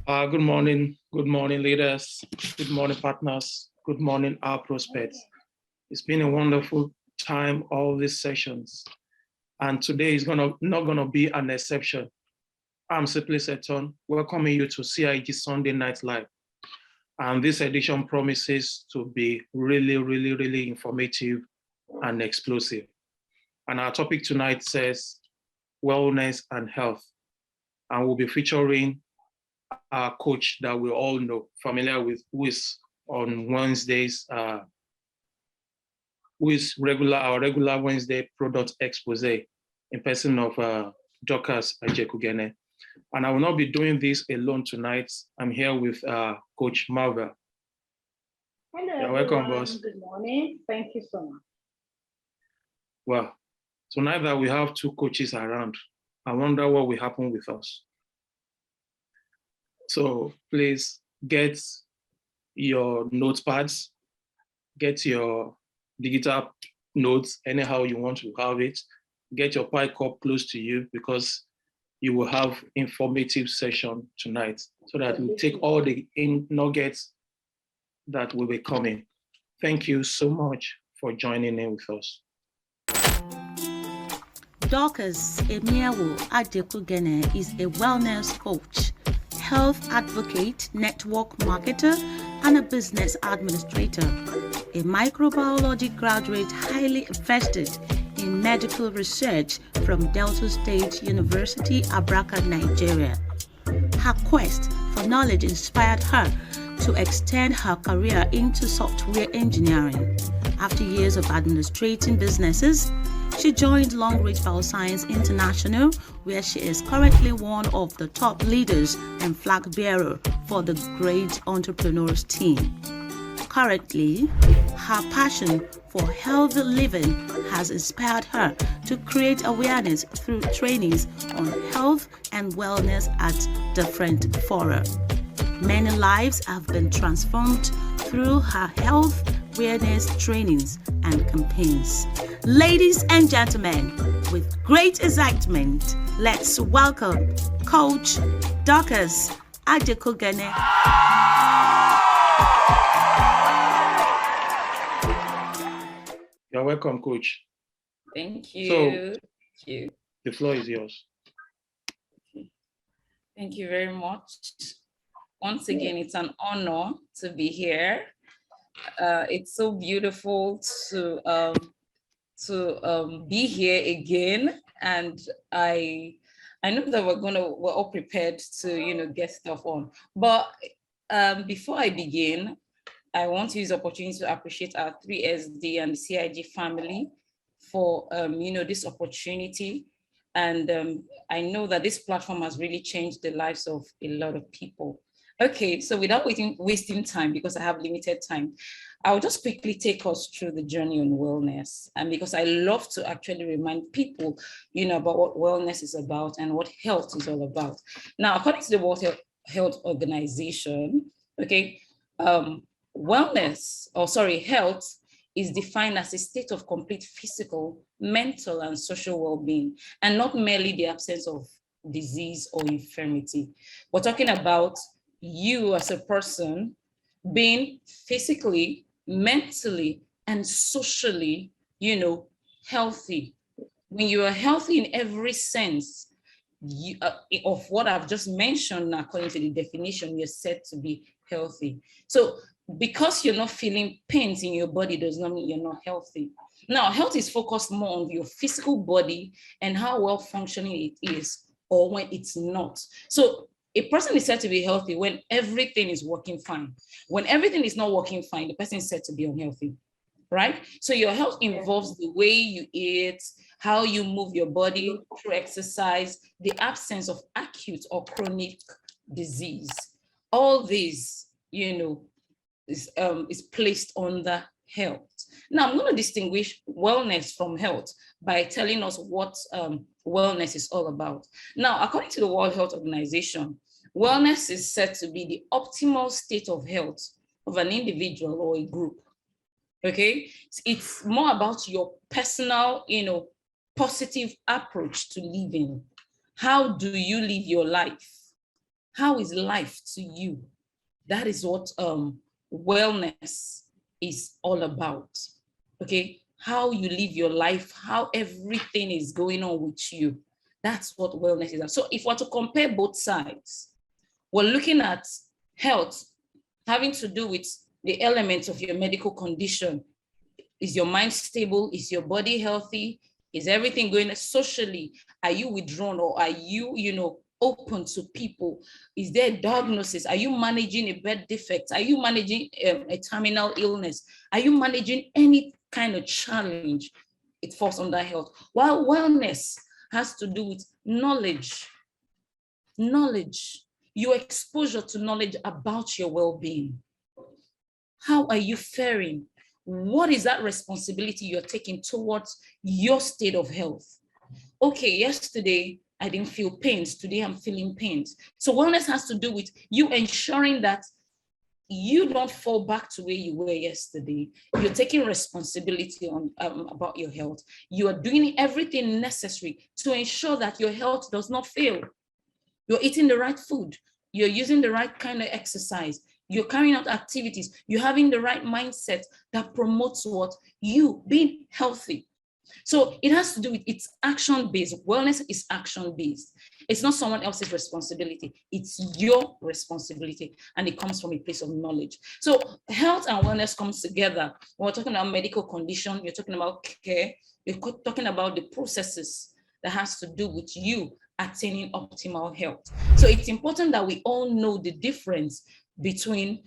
Good morning, leaders. Good morning, partners. Good morning, our prospects. It's been a wonderful time, all these sessions. And today is not gonna be an exception. I'm Simply Seton, welcoming you to CIG Sunday Night Live. And this edition promises to be really informative and explosive. And our topic tonight says wellness and health. And we'll be featuring our coach that we all know, familiar with, who is on Wednesdays, who is our regular Wednesday product expose in person of Dorcas Adjekughene. And I will not be doing this alone tonight. I'm here with Coach Marvel. Hello, You're welcome, boss. Good morning. Thank you so much. Well, tonight that we have two coaches around, I wonder what will happen with us. So please get your notepads, get your digital notes, anyhow you want to have it. Get your pie cup close to you because you will have informative session tonight so that we'll take all the nuggets that will be coming. Thank you so much for joining in with us. Dorcas Adjekughene is a wellness coach, health advocate, network marketer, and a business administrator. A microbiology graduate highly invested in medical research from Delta State University, Abraka, Nigeria. Her quest for knowledge inspired her to extend her career into software engineering. After years of administrating businesses, she joined Long Reach Bioscience International, where she is currently one of the top leaders and flag bearer for the Great Entrepreneurs team. Currently, her passion for healthy living has inspired her to create awareness through trainings on health and wellness at different fora. Many lives have been transformed through her health awareness trainings and campaigns. Ladies and gentlemen, with great excitement, let's welcome Coach Dorcas Adjekughene. You're welcome, Coach. Thank you. Thank you. The floor is yours. Thank you very much. Once again, it's an honor to be here. It's so beautiful to be here again, and I know that we're all prepared to get stuff on. But before I begin, I want to use the opportunity to appreciate our 3SD and the CIG family for this opportunity. And I know that this platform has really changed the lives of a lot of people. Okay, so without wasting time, because I have limited time, I'll just quickly take us through the journey on wellness. And because I love to actually remind people, about what wellness is about and what health is all about. Now, according to the World Health Organization, okay, health is defined as a state of complete physical, mental, and social well-being, and not merely the absence of disease or infirmity. We're talking about you as a person being physically, mentally, and socially, healthy. When you are healthy in every sense of what I've just mentioned, according to the definition, you're said to be healthy. So because you're not feeling pains in your body does not mean you're not healthy. Now, health is focused more on your physical body and how well functioning it is, or when it's not. So a person is said to be healthy when everything is working fine. When everything is not working fine, the person is said to be unhealthy, right? So your health involves the way you eat, how you move your body through exercise, the absence of acute or chronic disease. All these, is placed under health. Now, I'm going to distinguish wellness from health by telling us what wellness is all about. Now, according to the World Health Organization, wellness is said to be the optimal state of health of an individual or a group. Okay, it's more about your personal, positive approach to living. How do you live your life? How is life to you? That is what wellness is all about. Okay, how you live your life, how everything is going on with you. That's what wellness is. So if we're to compare both sides, we're looking at health having to do with the elements of your medical condition. Is your mind stable? Is your body healthy? Is everything going socially? Are you withdrawn, or are you, open to people? Is there a diagnosis? Are you managing a birth defect? Are you managing a terminal illness? Are you managing any kind of challenge? It falls under health. While wellness has to do with knowledge, your exposure to knowledge about your well-being. How are you faring? What is that responsibility you're taking towards your state of health? Okay, yesterday I didn't feel pains. Today I'm feeling pains. So wellness has to do with you ensuring that you don't fall back to where you were yesterday. You're taking responsibility on about your health. You are doing everything necessary to ensure that your health does not fail. You're eating the right food. You're using the right kind of exercise. You're carrying out activities. You're having the right mindset that promotes what? You being healthy. So it has to do with, it's action-based. Wellness is action-based. It's not someone else's responsibility. It's your responsibility, and it comes from a place of knowledge. So health and wellness comes together. When we're talking about medical condition, you're talking about care, you're talking about the processes that has to do with you attaining optimal health. So it's important that we all know the difference between,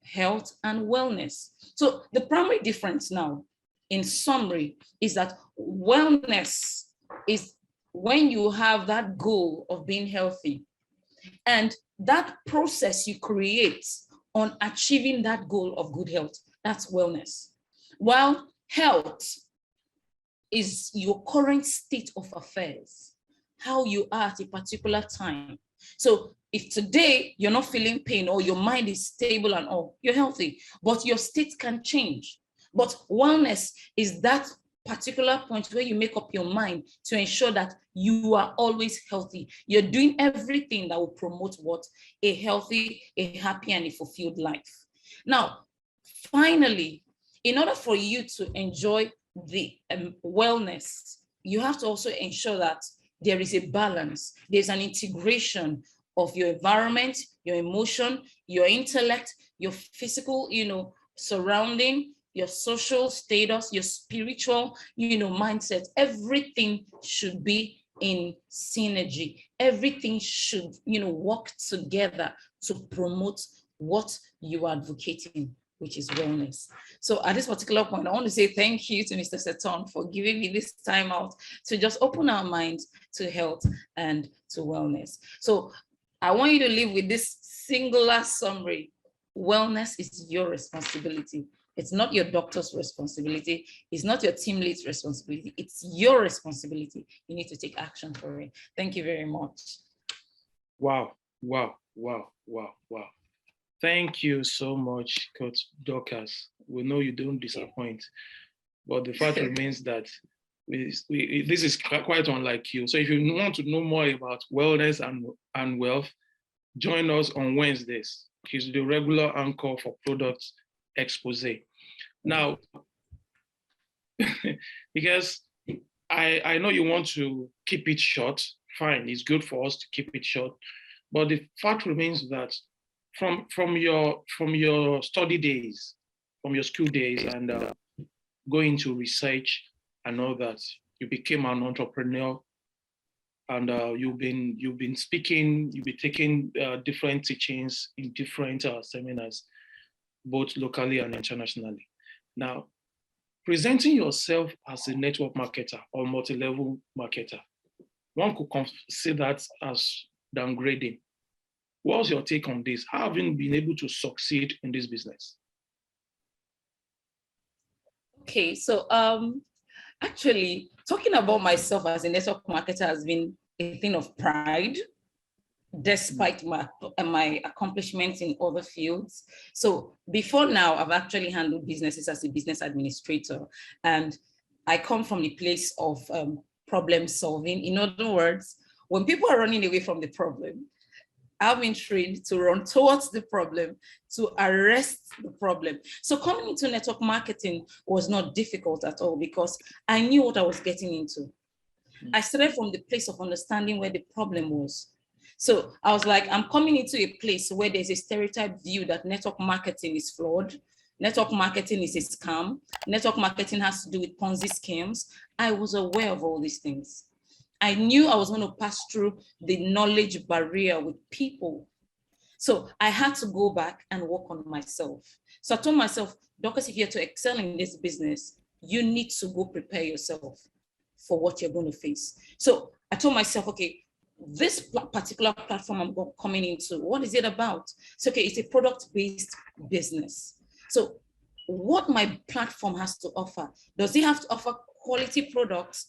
health and wellness. So the primary difference now, in summary, is that wellness is when you have that goal of being healthy, and that process you create on achieving that goal of good health, that's wellness. While health is your current state of affairs, how you are at a particular time. So if today you're not feeling pain, or your mind is stable and all, you're healthy, but your state can change. But wellness is that particular point where you make up your mind to ensure that you are always healthy. You're doing everything that will promote what? A healthy, a happy, and a fulfilled life. Now, finally, in order for you to enjoy the wellness, you have to also ensure that there is a balance. There's an integration of your environment, your emotion, your intellect, your physical, surrounding, your social status, your spiritual, mindset. Everything should be in synergy. Everything should, work together to promote what you are advocating, which is wellness. So at this particular point, I want to say thank you to Mr. Seton for giving me this time out to just open our minds to health and to wellness. So I want you to leave with this singular summary. Wellness is your responsibility. It's not your doctor's responsibility. It's not your team lead's responsibility. It's your responsibility. You need to take action for it. Thank you very much. Wow. Thank you so much, Coach Dorcas. We know you don't disappoint, but the fact remains that this is quite unlike you. So if you want to know more about wellness and wealth, join us on Wednesdays. He's the regular anchor for Product Expose. Now, because I know you want to keep it short, fine, it's good for us to keep it short, but the fact remains that from your study days, from your school days, and going to research and all that, you became an entrepreneur, and you've been speaking, you've been taking different teachings in different seminars, both locally and internationally. Now, presenting yourself as a network marketer or multi-level marketer, one could consider that as downgrading. What's your take on this? How have you been able to succeed in this business? Okay, so actually, talking about myself as a network marketer has been a thing of pride, despite my accomplishments in other fields. So before now, I've actually handled businesses as a business administrator, and I come from the place of problem solving. In other words, when people are running away from the problem, I've been trained to run towards the problem, to arrest the problem. So coming into network marketing was not difficult at all because I knew what I was getting into. I started from the place of understanding where the problem was. So I was like, I'm coming into a place where there's a stereotype view that network marketing is flawed. Network marketing is a scam. Network marketing has to do with Ponzi schemes. I was aware of all these things. I knew I was going to pass through the knowledge barrier with people. So I had to go back and work on myself. So I told myself, Dorcas, if you're to excel in this business, you need to go prepare yourself for what you're going to face. So I told myself, okay, this particular platform I'm coming into, what is it about? So, okay, it's a product-based business. So what my platform has to offer, does it have to offer quality products?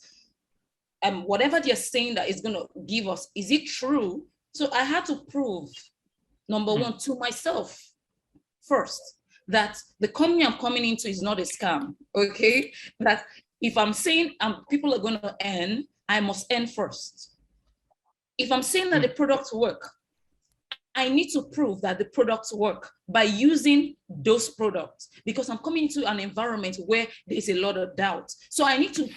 Whatever they're saying that is going to give us, is it true? So I had to prove, number one, to myself first, that the company I'm coming into is not a scam, okay? That if I'm saying people are going to earn, I must earn first. If I'm saying that the products work, I need to prove that the products work by using those products, because I'm coming into an environment where there's a lot of doubt. So I need to,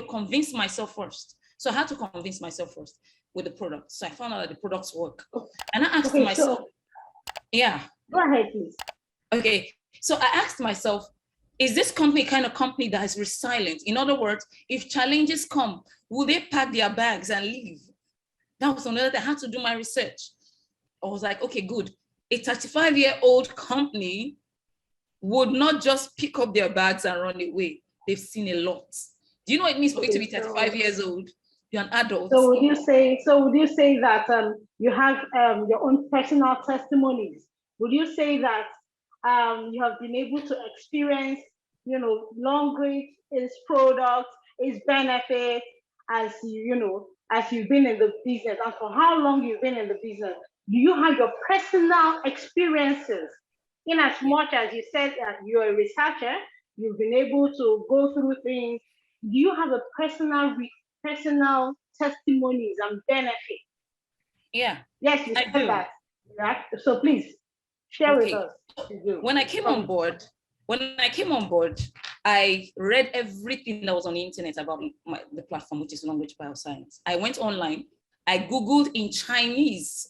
convince myself first. So I had to convince myself first with the products. So I found out that the products work. And I asked myself, yeah. Go ahead, please. Okay, so I asked myself, is this company kind of company that is resilient? In other words, if challenges come, will they pack their bags and leave? That was another thing. I had to do my research. I was like, okay, good. A 35-year-old company would not just pick up their bags and run away. They've seen a lot. Do you know what it means for you to be 35 years old? You're an adult. So would you say that you have your own personal testimonies? Would you say that you have been able to experience, long grief, its products, its benefits, as you've been in the business, and for how long you've been in the business? Do you have your personal experiences? In as much as you said that you're a researcher, you've been able to go through things. Do you have a personal testimonies and benefits? Yeah. Yes, you said that. Right? So please share with us. When I came on board, I read everything that was on the internet about the platform, which is Language Bioscience. I went online. I Googled in Chinese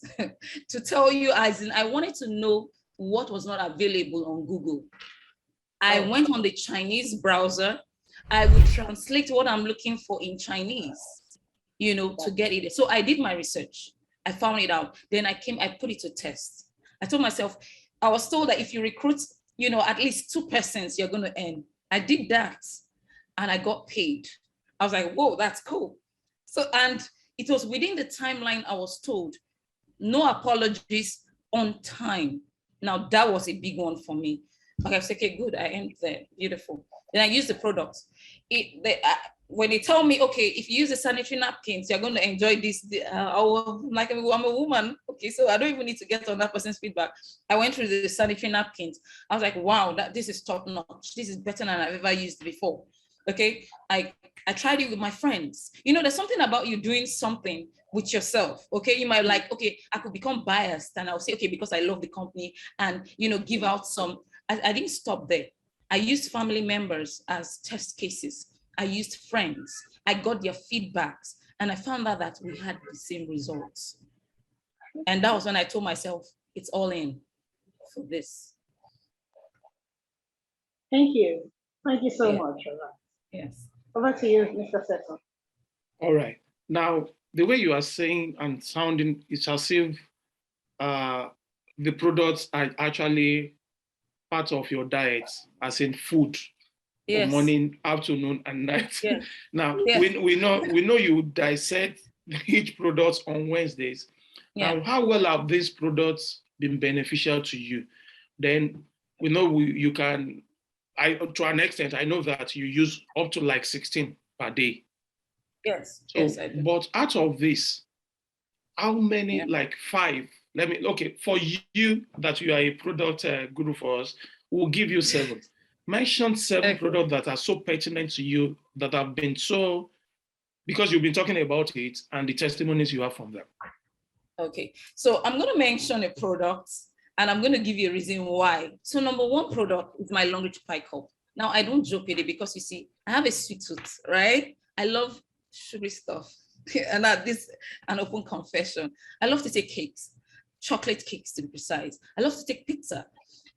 to tell you, as in I wanted to know what was not available on Google. I went on the Chinese browser. I would translate what I'm looking for in Chinese, to get it. So I did my research. I found it out. Then I put it to test. I told myself, I was told that if you recruit, at least 2 persons, you're going to earn. I did that and I got paid. I was like, whoa, that's cool. So, and it was within the timeline I was told, no apologies, on time. Now that was a big one for me. Okay, I said, okay, good, I end there, beautiful. Then I use the products. When they tell me, okay, if you use the sanitary napkins, you're going to enjoy this. I'm like, I'm a woman. Okay, so I don't even need to get on that person's feedback. I went through the sanitary napkins. I was like, wow, this is top notch. This is better than I've ever used before. Okay, I tried it with my friends. There's something about you doing something with yourself. Okay, you might like, okay, I could become biased and I'll say, okay, because I love the company and, give out some. I didn't stop there. I used family members as test cases. I used friends. I got their feedbacks and I found out that we had the same results. And that was when I told myself, it's all in for this. Thank you. Thank you so much. Yes. Over to you, Mr. Seto. All right. Now, the way you are saying and sounding, it's as if the products are actually part of your diet, as in food. Yes. Morning, afternoon, and night. Yes. Now, yes. we know you dissect each product on Wednesdays. Yeah. Now, how well have these products been beneficial to you? Then we know you can, to an extent, I know that you use up to like 16 per day. Yes. So, yes, I do. But out of this, how many, like 5? For you that you are a product guru for us, we'll give you 7. Mention 7 products that are so pertinent to you, that have been so, because you've been talking about it and the testimonies you have from them. Okay, so I'm going to mention a product and I'm going to give you a reason why. So number one product is my long reach pie cup. Now I don't joke with it because you see, I have a sweet tooth, right? I love sugary stuff. And this an open confession. I love to take cakes, chocolate cakes to be precise. I love to take pizza.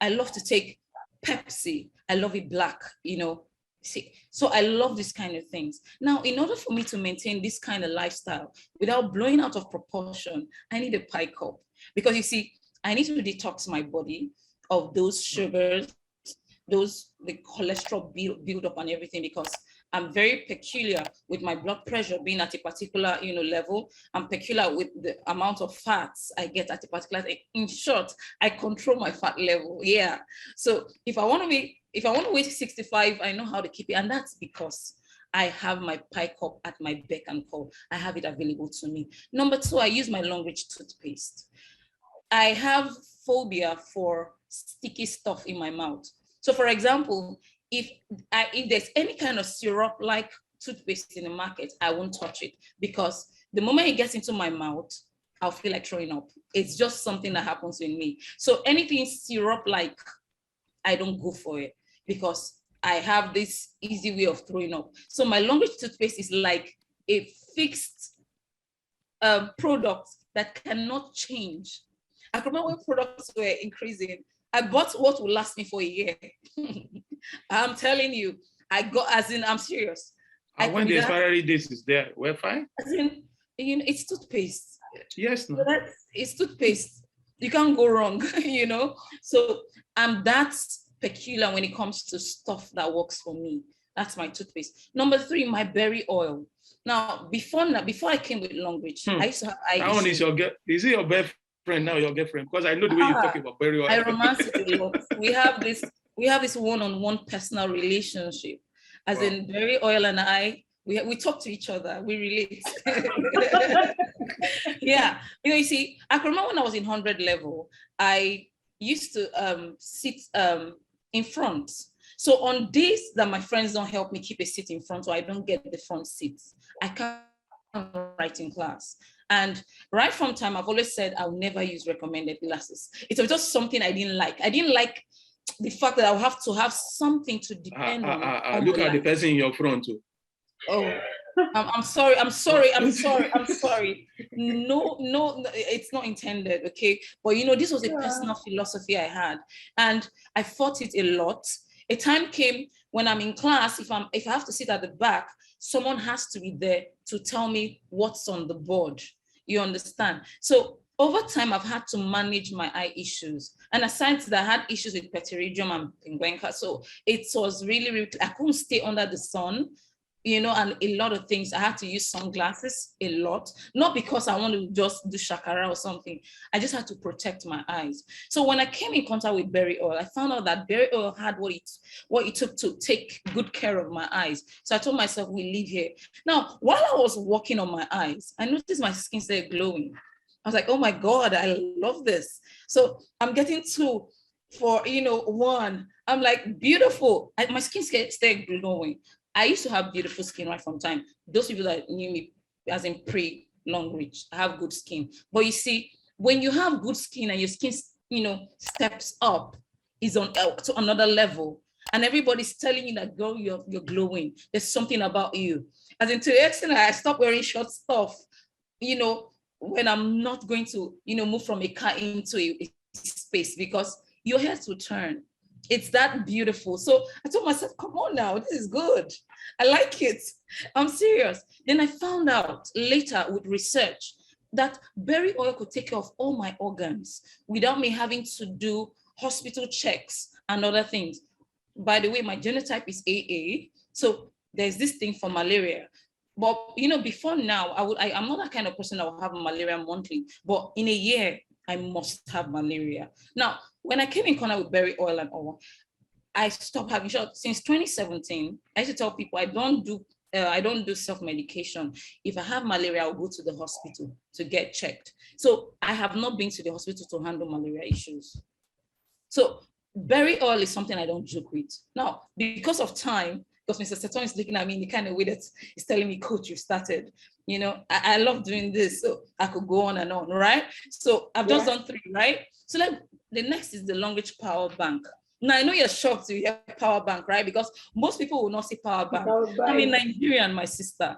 I love to take Pepsi. I love it black, See, so I love these kind of things. Now, in order for me to maintain this kind of lifestyle without blowing out of proportion, I need a pie cup. Because you see, I need to detox my body of those sugars, the cholesterol build up and everything, because I'm very peculiar with my blood pressure being at a particular level. I'm peculiar with the amount of fats I get at a particular. In short, I control my fat level. Yeah. So if I want to weigh 65, I know how to keep it, and that's because I have my pie cup at my beck and call. I have it available to me. Number two, I use my long reach toothpaste. I have phobia for sticky stuff in my mouth. So for example, if there's any kind of syrup like toothpaste in the market, I won't touch it, because the moment it gets into my mouth, I'll feel like throwing up. It's just something that happens in me. So anything syrup like, I don't go for it, because I have this easy way of throwing up. So my long reach toothpaste is like a fixed product that cannot change. I remember when products were increasing, I bought what will last me for a year. I'm telling you, I'm serious. And when the expiry date is there, we're fine. It's toothpaste. Yes, no. So it's toothpaste. You can't go wrong, So I'm that peculiar when it comes to stuff that works for me. That's my toothpaste. Number three, my berry oil. Now, before I came with long reach, I used to have. Is it your friend now, your girlfriend? Because I know the way you talk about berry oil. I romance it a lot. We have this one-on-one personal relationship, as in berry oil and I. We talk to each other. We relate. Yeah, you see, I can remember when I was in 100 level, I used to sit in front. So on days that my friends don't help me keep a seat in front, or I don't get the front seat, I can't write in class. And right from time, I've always said I'll never use recommended glasses. It was just something I didn't like. I didn't like the fact that I'll have to have something to depend on. Look at the person in your front too. Oh, I'm sorry. No, it's not intended, okay? But this was a personal philosophy I had, and I fought it a lot. A time came when I'm in class, if I have to sit at the back, someone has to be there to tell me what's on the board. You understand? So over time, I've had to manage my eye issues. And aside from that, I had issues with pterygium and penguenca. So it was really, really, I couldn't stay under the sun, and a lot of things. I had to use sunglasses a lot, not because I want to just do shakara or something. I just had to protect my eyes. So when I came in contact with berry oil, I found out that berry oil had what it took to take good care of my eyes. So I told myself, we live here. Now, while I was working on my eyes, I noticed my skin started glowing. I was like, oh my God, I love this. So I'm getting two for, one. I'm like, beautiful. My skin started glowing. I used to have beautiful skin right from time. Those people that knew me as in pre-long reach, I have good skin. But you see, when you have good skin and your skin, steps up, is on to another level, and everybody's telling you that, girl, you're glowing. There's something about you. As in, to the extent I stopped wearing short stuff, when I'm not going to, move from a car into a space, because your head will turn. It's that beautiful. So I told myself, come on now, this is good. I like it. I'm serious. Then I found out later with research that berry oil could take care of all my organs without me having to do hospital checks and other things. By the way, my genotype is AA. So there's this thing for malaria. But, before now, I'm not that kind of person that will have malaria monthly, but in a year, I must have malaria. Now, when I came in contact with berry oil and all, I stopped having shots. Since 2017, I used to tell people I don't do self-medication. If I have malaria, I'll go to the hospital to get checked. So I have not been to the hospital to handle malaria issues. So berry oil is something I don't joke with. Now, because of time, because Mr. Seton is looking at me in the kind of way that he's telling me, coach, you started. You know, I love doing this, so I could go on and on, right? So I've just done 3, right? So the next is the long reach power bank. Now I know you're shocked to hear power bank, right? Because most people will not say power bank. I'm in Nigeria, my sister.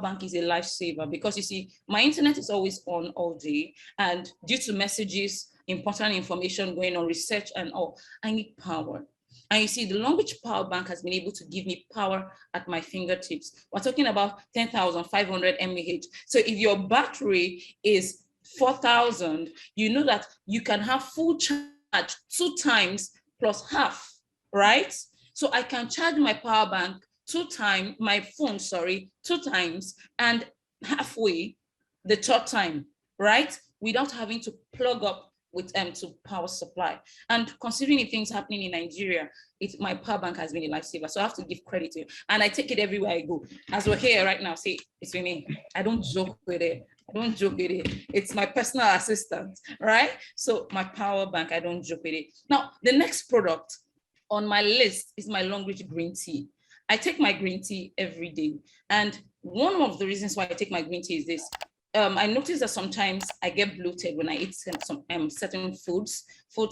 Bank is a lifesaver because you see, my internet is always on all day, and due to messages, important information going on, research and all, I need power. And you see, the long reach power bank has been able to give me power at my fingertips. We're talking about 10,500 mAh. So if your battery is 4,000, you know that you can have full charge 2 times plus half, right? So I can charge my power bank 2 times, my phone, 2 times, and halfway the 3rd time, right? Without having to plug up with to power supply. And considering the things happening in Nigeria, my power bank has been a lifesaver. So I have to give credit to it. And I take it everywhere I go. As we're here right now, see, it's with me. I don't joke with it. I don't joke with it. It's my personal assistant, right? So my power bank, I don't joke with it. Now, the next product on my list is my long reach green tea. I take my green tea every day. And one of the reasons why I take my green tea is this. I notice that sometimes I get bloated when I eat some certain foods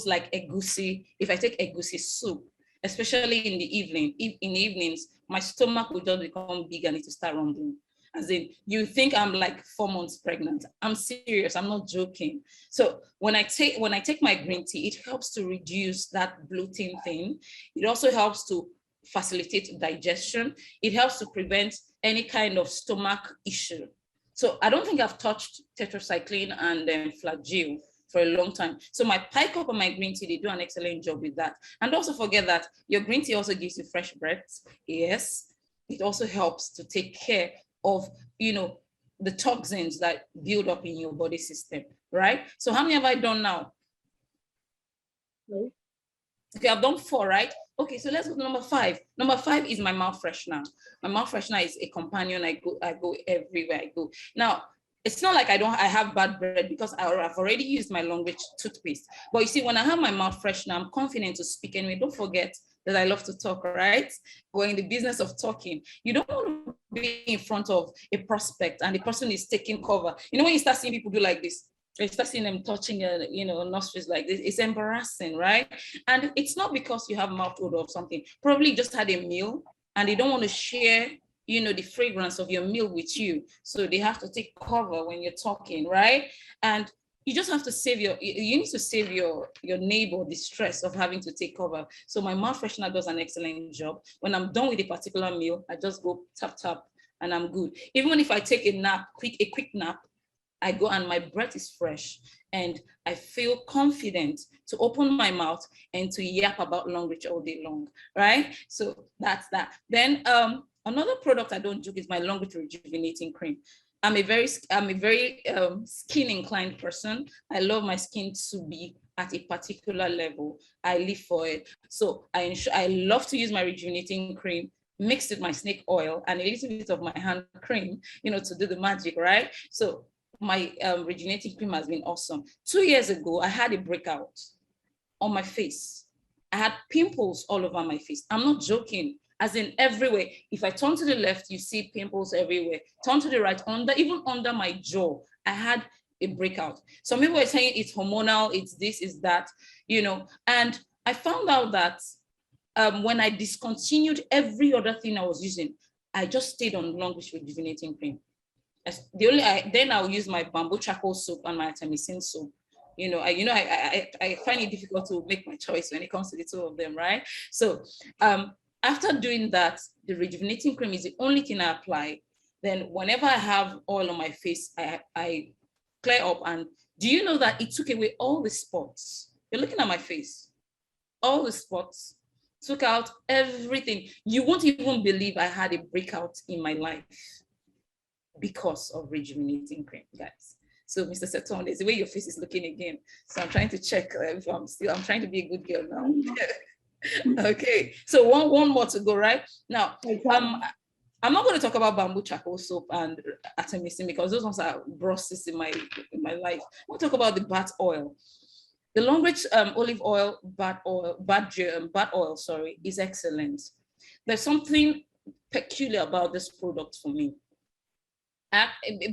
like egusi. If I take egusi soup, especially in the evening, in the evenings, my stomach will just become big and it will start rumbling. As in, you think I'm like 4 months pregnant. I'm serious, I'm not joking. So when I take my green tea, it helps to reduce that bloating thing. It also helps to facilitate digestion. It helps to prevent any kind of stomach issue. So I don't think I've touched tetracycline and flagyl for a long time. So my pie cup and my green tea, they do an excellent job with that. And also forget that your green tea also gives you fresh breath. Yes, it also helps to take care of, you know, the toxins that build up in your body system, right? So how many have I done now? Okay, I've done 4, right? Okay, so let's go to number 5. Number 5 is my mouth freshener. My mouth freshener is a companion. I go everywhere I go. Now, it's not like I have bad breath because I've already used my long reach toothpaste. But you see, when I have my mouth freshener, I'm confident to speak anyway. Don't forget that I love to talk, right? We're in the business of talking. You don't want to be in front of a prospect and the person is taking cover. You know, when you start seeing people do like this, you start seeing them touching nostrils like this, it's embarrassing, right? And it's not because you have mouth odor or something. Probably you just had a meal and they don't want to share, the fragrance of your meal with you. So they have to take cover when you're talking, right? And you just have to you need to save your neighbor the stress of having to take cover. So my mouth freshener does an excellent job. When I'm done with a particular meal, I just go tap, tap, and I'm good. Even if I take a quick nap, I go and my breath is fresh and I feel confident to open my mouth and to yap about long reach all day long, right? So that's that. Then another product I don't joke is my long reach rejuvenating cream. I'm a very skin inclined person. I love my skin to be at a particular level. I live for it. So I love to use my rejuvenating cream mixed with my snake oil and a little bit of my hand cream, to do the magic, right? So my rejuvenating cream has been awesome. 2 years ago, I had a breakout on my face. I had pimples all over my face. I'm not joking, as in everywhere. If I turn to the left, you see pimples everywhere. Turn to the right, even under my jaw, I had a breakout. Some people are saying it's hormonal, it's this, it's that, and I found out that when I discontinued every other thing I was using, I just stayed on long reach rejuvenating cream. Then I'll use my bamboo charcoal soap and my artemisinin soap. I find it difficult to make my choice when it comes to the 2 of them, right? So after doing that, the rejuvenating cream is the only thing I apply. Then whenever I have oil on my face, I clear up. And do you know that it took away all the spots? You're looking at my face, all the spots, took out everything. You won't even believe I had a breakout in my life because of rejuvenating cream, guys. So Mr. Seton, there's the way your face is looking again. So I'm trying to check if I'm trying to be a good girl now. Okay, so one more to go, right? Now, I'm not going to talk about bamboo charcoal soap and artemisinin because those ones are brushes in my life. We'll talk about the bat oil. The long reach olive oil, bat oil, is excellent. there's something peculiar about this product for me.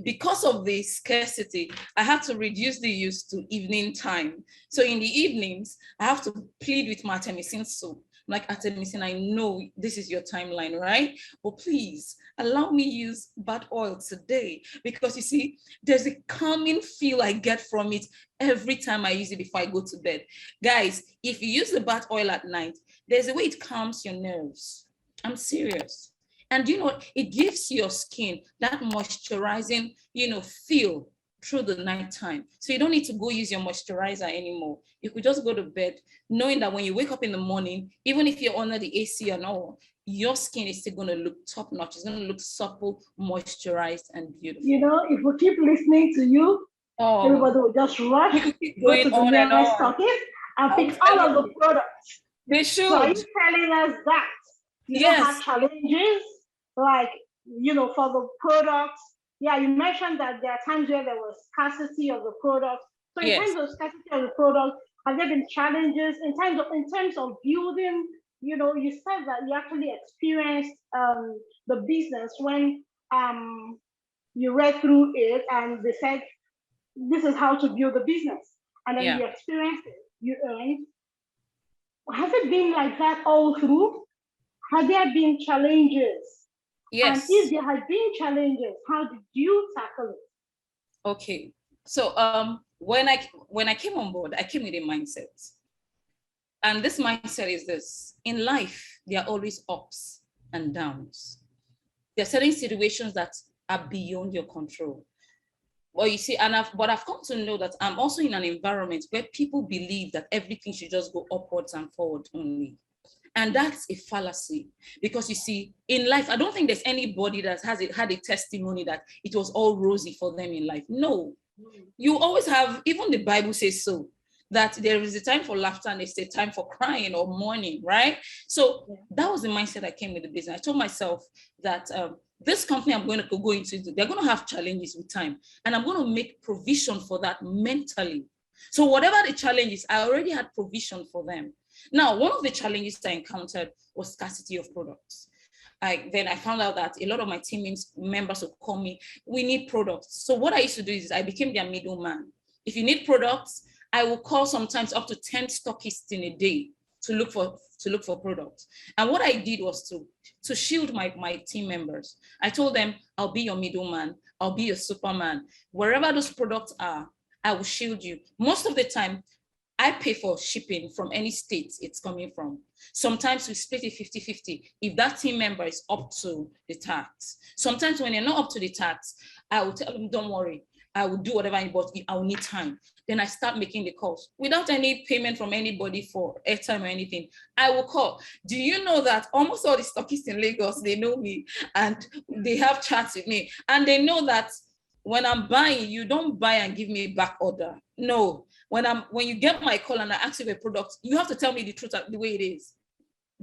Because of the scarcity, I have to reduce the use to evening time. So in the evenings, I have to plead with my artemisinin soap. Like, artemisinin, I know this is your timeline, right? But please allow me use bat oil today, because you see, there's a calming feel I get from it every time I use it before I go to bed. Guys, if you use the bat oil at night, there's a way it calms your nerves. I'm serious. And you know, it gives your skin that moisturizing, feel through the nighttime. So you don't need to go use your moisturizer anymore. You could just go to bed knowing that when you wake up in the morning, even if you're under the AC and all, your skin is still going to look top notch. It's going to look supple, moisturized, and beautiful. You know, if we keep listening to you, everybody will just rush, go to the nearest stockist and pick all of the products. They should. So are you telling us that you don't have challenges, like, for the products? Yeah, you mentioned that there are times where there was scarcity of the product. So in terms of scarcity of the product, have there been challenges in terms of building? You said that you actually experienced the business when you read through it and they said, this is how to build a business. And then you experienced it, you earned. Has it been like that all through? Have there been challenges? Yes. And if there had been challenges, how did you tackle it? Okay. So when I came on board, I came with a mindset. And this mindset is this: in life, there are always ups and downs. There are certain situations that are beyond your control. Well, you see, but I've come to know that I'm also in an environment where people believe that everything should just go upwards and forward only. And that's a fallacy, because you see, in life, I don't think there's anybody that had a testimony that it was all rosy for them in life. No, you always have, even the Bible says so, that there is a time for laughter and there's a time for crying or mourning, right? So that was the mindset I came with the business. I told myself that this company I'm going to go into, they're going to have challenges with time, and I'm going to make provision for that mentally. So whatever the challenge is, I already had provision for them. Now, one of the challenges I encountered was scarcity of products. Then I found out that a lot of my team members would call me, we need products. So what I used to do is I became their middleman. If you need products, I will call sometimes up to 10 stockists in a day to look for products. And what I did was to shield my team members. I told them, I'll be your middleman, I'll be your superman. Wherever those products are, I will shield you. Most of the time, I pay for shipping from any state it's coming from. Sometimes we split it 50-50 if that team member is up to the tax. Sometimes when they're not up to the tax, I will tell them, don't worry, I will do whatever I bought, I will need time. Then I start making the calls without any payment from anybody for airtime or anything. I will call. Do you know that almost all the stockists in Lagos, they know me and they have chats with me, and they know that when I'm buying, you don't buy and give me back order. No, when you get my call and I ask you a product, you have to tell me the truth the way it is.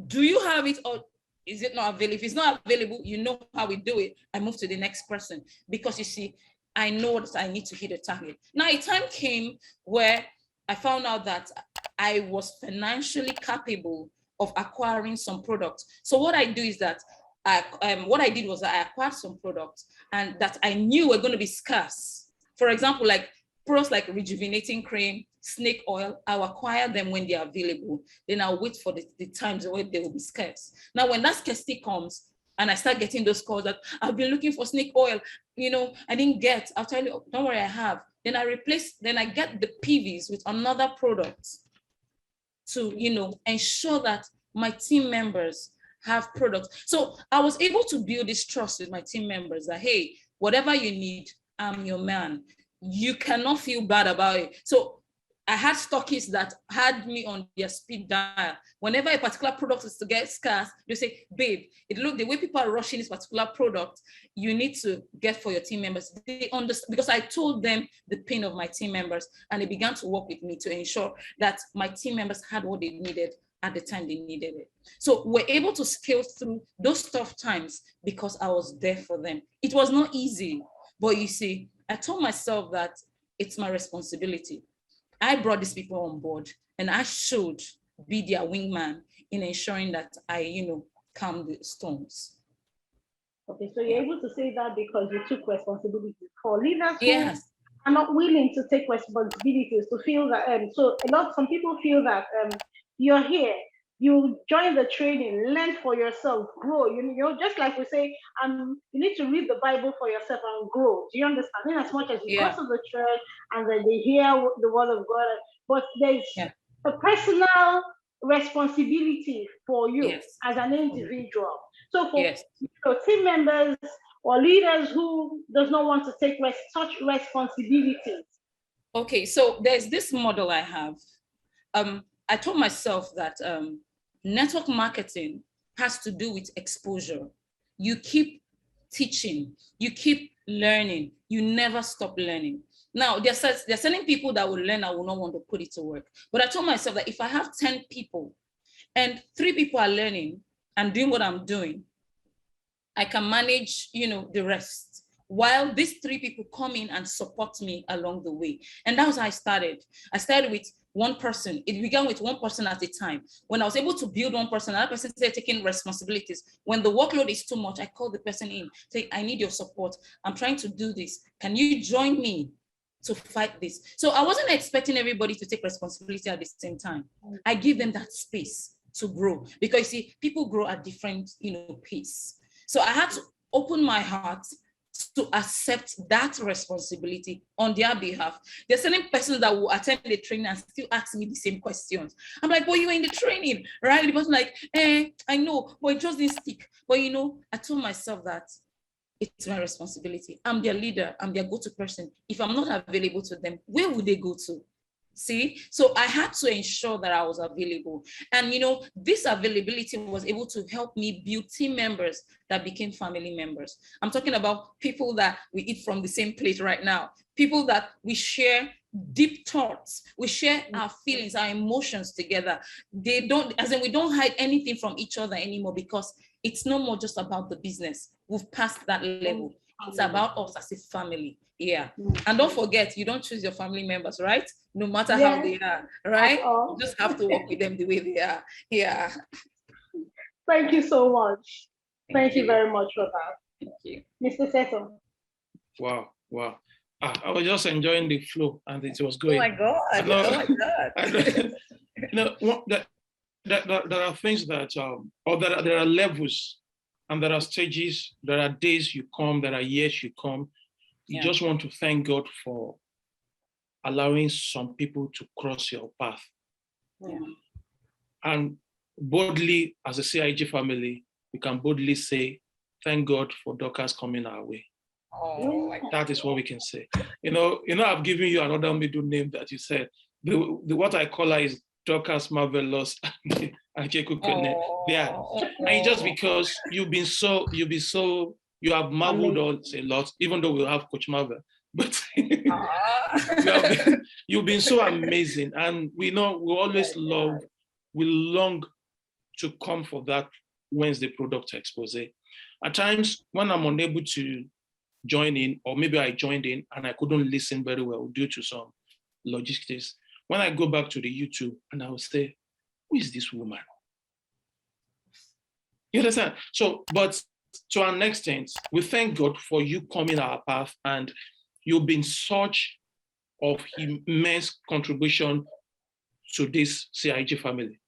Do you have it or is it not available? If it's not available, you know how we do it. I move to the next person, because you see, I know that I need to hit a target. Now, a time came where I found out that I was financially capable of acquiring some products. So what I do is that what I did was that I acquired some products and that I knew were going to be scarce. For example, like products like rejuvenating cream, snake oil, I'll acquire them when they are available. Then I'll wait for the times when they will be scarce. Now, when that scarcity comes and I start getting those calls that I've been looking for snake oil, I didn't get, I'll tell you, don't worry, I have. Then I get the PVs with another product to, ensure that my team members have products. So I was able to build this trust with my team members that, hey, whatever you need, I'm your man. You cannot feel bad about it. So I had stockists that had me on their speed dial. Whenever a particular product is to get scarce, they say, babe, the way people are rushing this particular product, you need to get for your team members. They understand, because I told them the pain of my team members, and they began to work with me to ensure that my team members had what they needed at the time they needed it. So we're able to scale through those tough times because I was there for them. It was not easy, but you see, I told myself that it's my responsibility. I brought these people on board and I should be their wingman in ensuring that I calm the storms. Okay, so you're able to say that because you took responsibility. For leaders who Yes. are not willing to take responsibilities, to feel that, some people feel that you're here, you join the training, learn for yourself, grow. You know, just like we say, you need to read the Bible for yourself and grow. Do you understand? In as much as you go to the church and then they hear the word of God, but there's a personal responsibility for you as an individual. So for team members or leaders who does not want to take such responsibilities. Okay, so there's this model I have. I told myself that network marketing has to do with exposure. You keep teaching, you keep learning, you never stop learning. Now, there are certain people that will learn, I will not want to put it to work. But I told myself that if I have 10 people and 3 people are learning and doing what I'm doing, I can manage, the rest, while these 3 people come in and support me along the way. And that was how I started. I started with one person. It began with one person at a time. When I was able to build one person, another person started taking responsibilities. When the workload is too much, I call the person in, say, I need your support. I'm trying to do this. Can you join me to fight this? So I wasn't expecting everybody to take responsibility at the same time. I give them that space to grow, because you see, people grow at different, pace. So I had to open my heart to accept that responsibility on their behalf. There's certain persons that will attend the training and still ask me the same questions. I'm like, but you were in the training, right? The person like, I know, but it just didn't stick. But I told myself that it's my responsibility. I'm their leader, I'm their go-to person. If I'm not available to them, where would they go to? See, so I had to ensure that I was available. And, this availability was able to help me build team members that became family members. I'm talking about people that we eat from the same plate right now, people that we share deep thoughts, we share our feelings, our emotions together. We don't hide anything from each other anymore, because it's no more just about the business. We've passed that level. It's about us as a family. Yeah. And don't forget, you don't choose your family members, right? No matter how they are, right? You just have to work with them the way they are. Yeah. Thank you so much. Thank you very much for that. Thank you. Mr. Seto. Wow. I was just enjoying the flow and it was going. Oh my God. There are things that, there are levels and there are stages, there are days you come, there are years you come. You just want to thank God for allowing some people to cross your path. Yeah. And boldly, as a CIG family, we can boldly say, thank God for Dorcas coming our way. Oh, that is what we can say. I've given you another middle name that you said. What I call her is Dorcas Marvelous Adjekughene. Yeah. And just because you have marveled us a lot, even though we have Coach Marvel, but you've been so amazing. And we always we long to come for that Wednesday product expose. At times when I'm unable to join in, or maybe I joined in and I couldn't listen very well due to some logistics, when I go back to the YouTube and I will say, who is this woman? You understand? So, but to an extent, we thank God for you coming our path, and you've been such of immense contribution to this CIG family.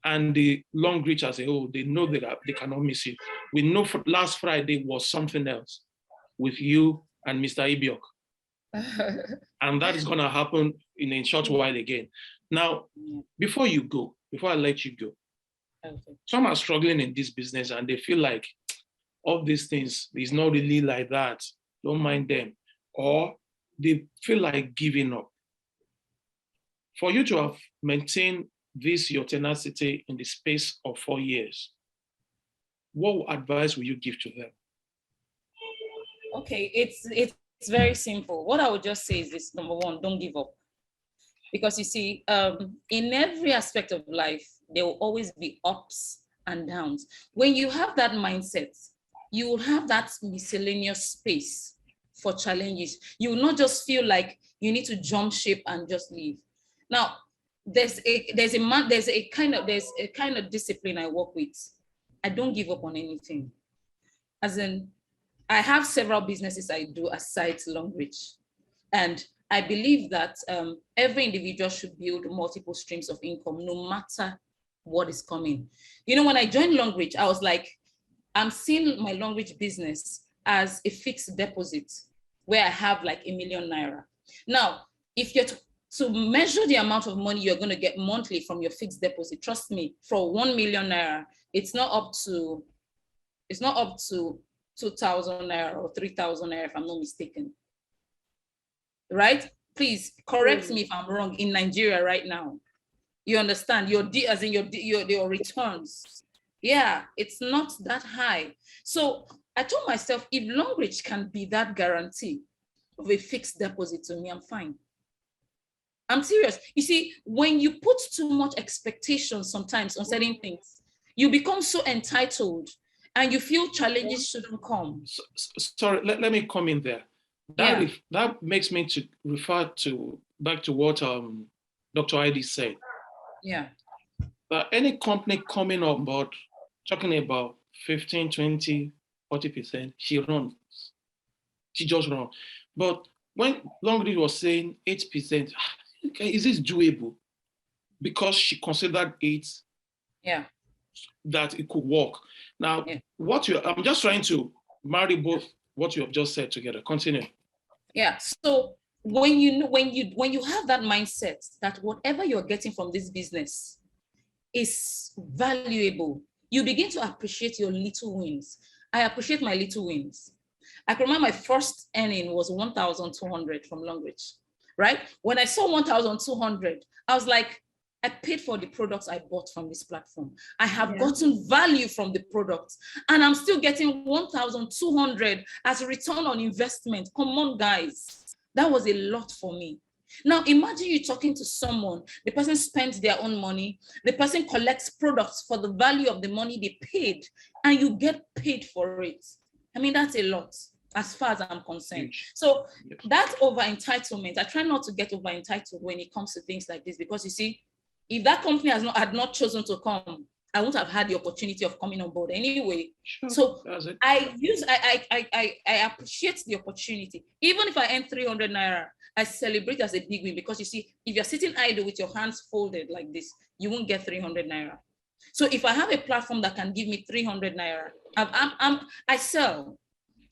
And the Long Reach as a whole, they know that they cannot miss you. We know last Friday was something else with you and Mr. Ibiok. And that is going to happen in a short while again. Now, before I let you go, some are struggling in this business and they feel like all these things is not really like that. Don't mind them. Or they feel like giving up. For you to have maintained your tenacity in the space of 4 years, what advice will you give to them? Okay, it's very simple. What I would just say is this: number one, don't give up. Because you see, in every aspect of life, there will always be ups and downs. When you have that mindset, you will have that miscellaneous space for challenges. You will not just feel like you need to jump ship and just leave. Now, there's a kind of discipline I work with. I don't give up on anything. As in, I have several businesses I do aside Longreach. And I believe that every individual should build multiple streams of income, no matter what is coming. You know, when I joined Longreach, I was like, I'm seeing my Longreach business as a fixed deposit where I have like ₦1 million. Now, if you're to measure the amount of money you're going to get monthly from your fixed deposit, trust me, for ₦1 million, it's not up to 2,000 naira or 3,000 naira, if I'm not mistaken. Right? Please correct me if I'm wrong. In Nigeria right now, you understand your returns. Yeah, it's not that high. So I told myself, if Longreach can be that guarantee of a fixed deposit to me, I'm fine. I'm serious. You see, when you put too much expectation sometimes on certain things, you become so entitled and you feel challenges shouldn't come. Sorry, let me come in there. That makes me to refer back to what Dr. Heidi said. Yeah. Any company coming on board, talking about 15, 20, 40%, she runs. She just runs. But when Longreach was saying 8%, is this doable? Because she considered it that it could work. Now, I'm just trying to marry both what you have just said together. Continue. Yeah. So when you have that mindset that whatever you're getting from this business is valuable, you begin to appreciate your little wins. I appreciate my little wins. I can remember my first earning was 1,200 from Longreach, right? When I saw 1,200, I was like, I paid for the products I bought from this platform. I have gotten value from the products, and I'm still getting 1,200 as a return on investment. Come on, guys. That was a lot for me. Now, imagine you talking to someone, the person spends their own money, the person collects products for the value of the money they paid, and you get paid for it. I mean, that's a lot as far as I'm concerned. So that over-entitlement, I try not to get over-entitled when it comes to things like this, because you see, if that company had not chosen to come, I wouldn't have had the opportunity of coming on board anyway. Sure, so I appreciate the opportunity. Even if I earn 300 naira, I celebrate as a big win, because you see, if you're sitting idle with your hands folded like this, you won't get 300 naira. So if I have a platform that can give me 300 naira, I sell.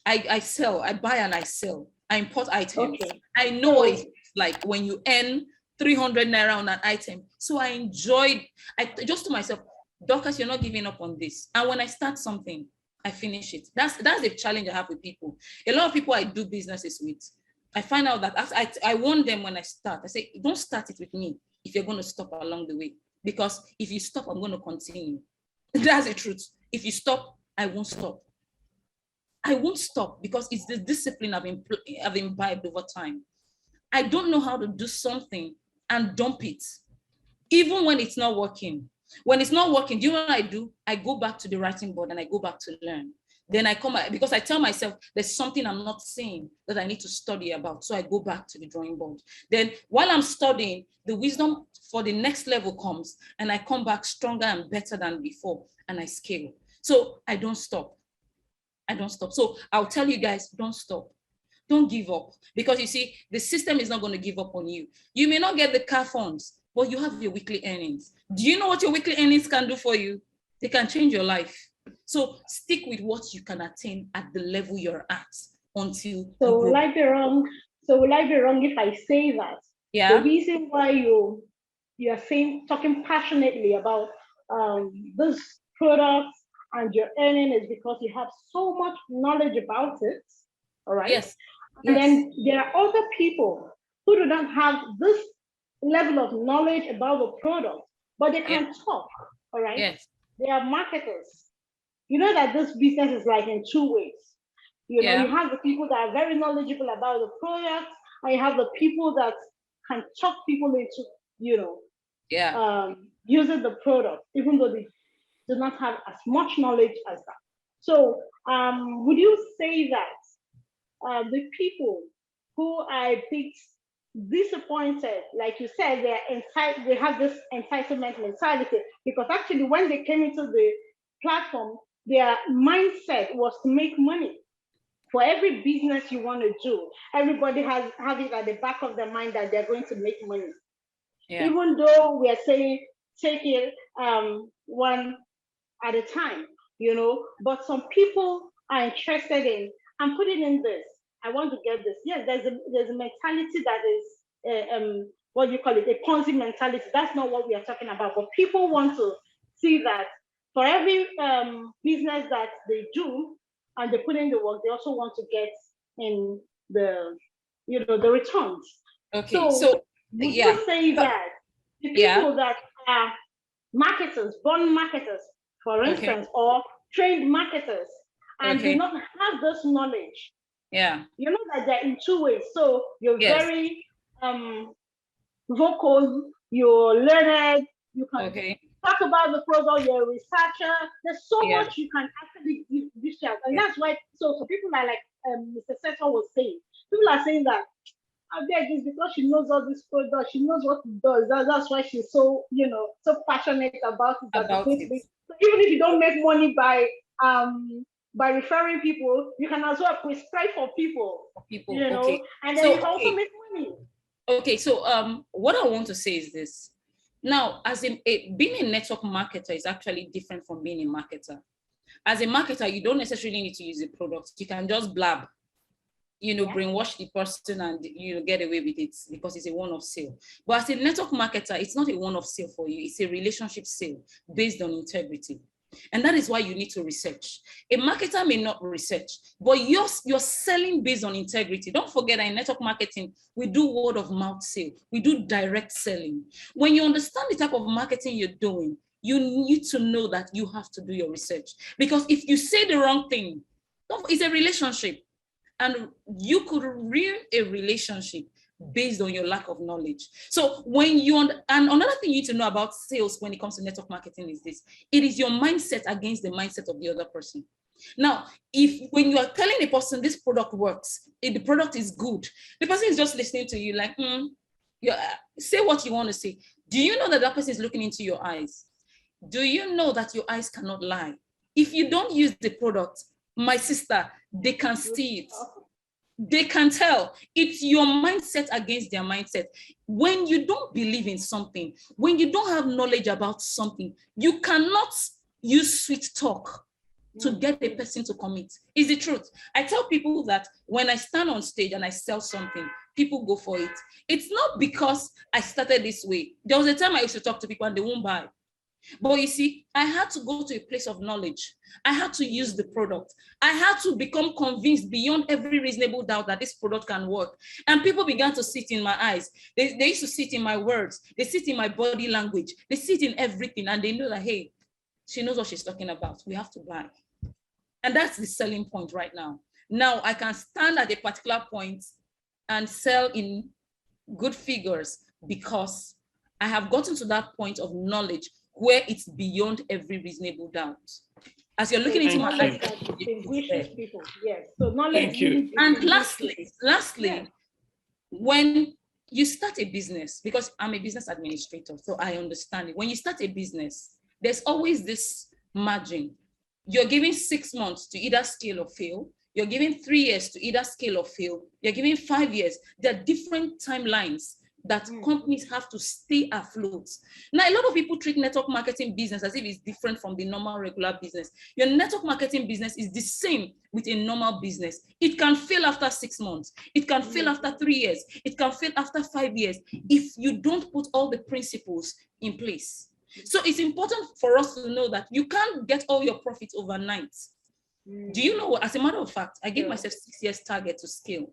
I sell, I buy and I sell. I import items. Okay. I know what it's like when you earn 300 naira on an item. So I enjoyed, I just to myself, Dorcas, you're not giving up on this. And when I start something, I finish it. That's the challenge I have with people. A lot of people I do businesses with, I find out that I warn them when I start. I say, don't start it with me if you're going to stop along the way. Because if you stop, I'm going to continue. That's the truth. If you stop, I won't stop. I won't stop, because it's the discipline I've imbibed over time. I don't know how to do something and dump it, even when it's not working. When it's not working, do you know what I do? I go back to the writing board and I go back to learn. Then I come back, because I tell myself there's something I'm not seeing that I need to study about. So I go back to the drawing board. Then while I'm studying, the wisdom for the next level comes, and I come back stronger and better than before, and I scale. So I don't stop. I don't stop. So I'll tell you guys, don't stop. Don't give up, because you see, the system is not going to give up on you. You may not get the car funds, but you have your weekly earnings. Do you know what your weekly earnings can do for you? They can change your life. So stick with what you can attain at the level you're at until. So will I be wrong? So will I be wrong if I say that? Yeah. The reason why you are talking passionately about this product and your earning is because you have so much knowledge about it. All right. Yes. And then there are other people who do not have this level of knowledge about the product, but they can talk. All right. Yes. They are marketers. You know that this business is like in two ways. You know, you have the people that are very knowledgeable about the product, and you have the people that can talk people into, using the product, even though they do not have as much knowledge as that. So would you say that the people who are a bit disappointed, like you said, they have this entitlement mentality, because actually when they came into the platform, their mindset was to make money. For every business you want to do, everybody have it at the back of their mind that they're going to make money. Yeah. Even though we are saying take it one at a time, but some people are interested in, I'm putting in this, I want to get this. Yes, there's a mentality that is what you call it, a Ponzi mentality. That's not what we are talking about. But people want to see that for every business that they do and they put in the work, they also want to get in the the returns. Okay, so would you say that the people that are marketers, born marketers, for instance, or trained marketers, and do not have this knowledge, you know that they're in two ways. So you're very vocal, you're learned, you can talk about the product, you're a researcher. There's so much you can actually dish out. And that's why, so people are like Mr. Seto was saying, people are saying that I beg this because she knows all this product, she knows what it does. That's why she's so, so passionate about it. So even if you don't make money by referring people, you can as well prescribe for people. And then you can also make money. Okay, so what I want to say is this. Now, as being a network marketer is actually different from being a marketer. As a marketer, you don't necessarily need to use the product. You can just blab, brainwash the person and get away with it because it's a one-off sale. But as a network marketer, it's not a one-off sale for you. It's a relationship sale based on integrity. And that is why you need to research. A marketer may not research, but you're selling based on integrity. Don't forget that in network marketing, we do word of mouth sale. We do direct selling. When you understand the type of marketing you're doing, you need to know that you have to do your research. Because if you say the wrong thing, it's a relationship. And you could ruin a relationship based on your lack of knowledge. So when and another thing you need to know about sales when it comes to network marketing is this: it is your mindset against the mindset of the other person. Now, when you are telling a person this product works, if the product is good, the person is just listening to you like, say what you want to say. Do you know that that person is looking into your eyes? Do you know that your eyes cannot lie? If you don't use the product, my sister, they can see it. They can tell. It's your mindset against their mindset. When you don't believe in something, when you don't have knowledge about something, you cannot use sweet talk to get a person to commit. It's the truth. I tell people that when I stand on stage and I sell something, people go for it. It's not because I started this way. There was a time I used to talk to people and they won't buy. But you see, I had to go to a place of knowledge. I had to use the product. I had to become convinced beyond every reasonable doubt that this product can work. And people began to sit in my eyes. They used to sit in my words. They sit in my body language. They sit in everything. And they know that, hey, she knows what she's talking about. We have to buy. And that's the selling point right now. Now I can stand at a particular point and sell in good figures because I have gotten to that point of knowledge where it's beyond every reasonable doubt. As you're looking into my eyes, people. Yes. So knowledge. And lastly, when you start a business, because I'm a business administrator, so I understand it. When you start a business, there's always this margin. You're giving 6 months to either scale or fail. You're giving 3 years to either scale or fail. You're giving 5 years. There are different timelines that companies have to stay afloat. Now, a lot of people treat network marketing business as if it's different from the normal regular business. Your network marketing business is the same with a normal business. It can fail after 6 months. It can fail after 3 years. It can fail after 5 years if you don't put all the principles in place. So it's important for us to know that you can't get all your profits overnight. Do you know what? As a matter of fact, I gave myself 6 years target to scale.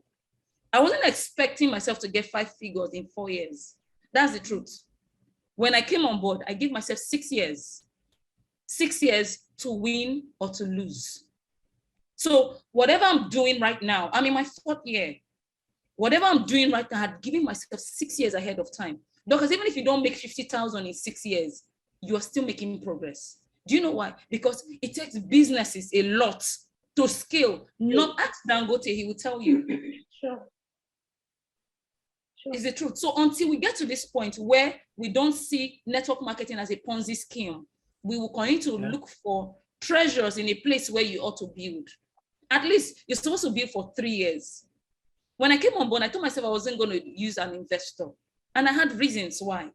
I wasn't expecting myself to get 5 figures in 4 years. That's the truth. When I came on board, I gave myself 6 years. 6 years to win or to lose. So whatever I'm doing right now, I'm in my 4th year. Whatever I'm doing right now, I had given myself 6 years ahead of time. Because even if you don't make 50,000 in 6 years, you are still making progress. Do you know why? Because it takes businesses a lot to scale. Not ask Dangote, he will tell you. Sure. Is the truth. So until we get to this point where we don't see network marketing as a Ponzi scheme, we will continue to look for treasures in a place where you ought to build. At least you're supposed to build for 3 years. When I came on board, I told myself I wasn't going to use an investor. And I had reasons why.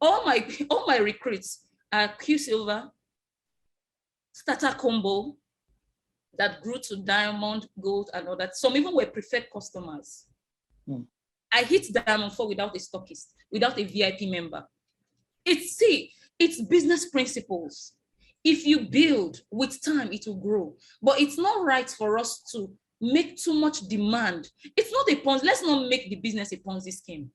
All my recruits are Q-Silver, starter combo that grew to diamond, gold, and all that. Some even were preferred customers. I hit diamond 4 without a stockist, without a VIP member. It's business principles. If you build with time, it will grow. But it's not right for us to make too much demand. It's not a Ponzi. Let's not make the business a Ponzi scheme.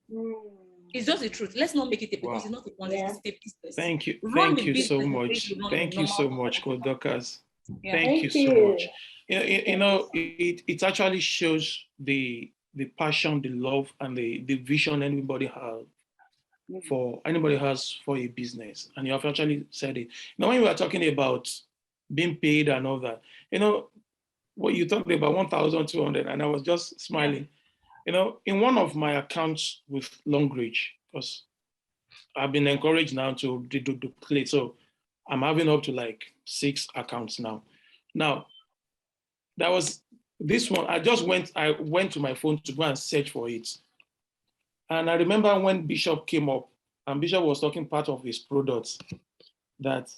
It's just the truth. Let's not make it a because it's not a Ponzi, it's a business. Thank you. Thank you so much. Thank you so much, Coach Dorcas. Thank you so much. It actually shows the passion, the love, and the vision anybody has for a business. And you have actually said it. Now, when we were talking about being paid and all that, what you talked about 1,200, and I was just smiling. In one of my accounts with Longreach, because I've been encouraged now to play, so I'm having up to like 6 accounts now. Now, that was this one. I went to my phone to go and search for it. And I remember when Bishop came up, and Bishop was talking part of his products that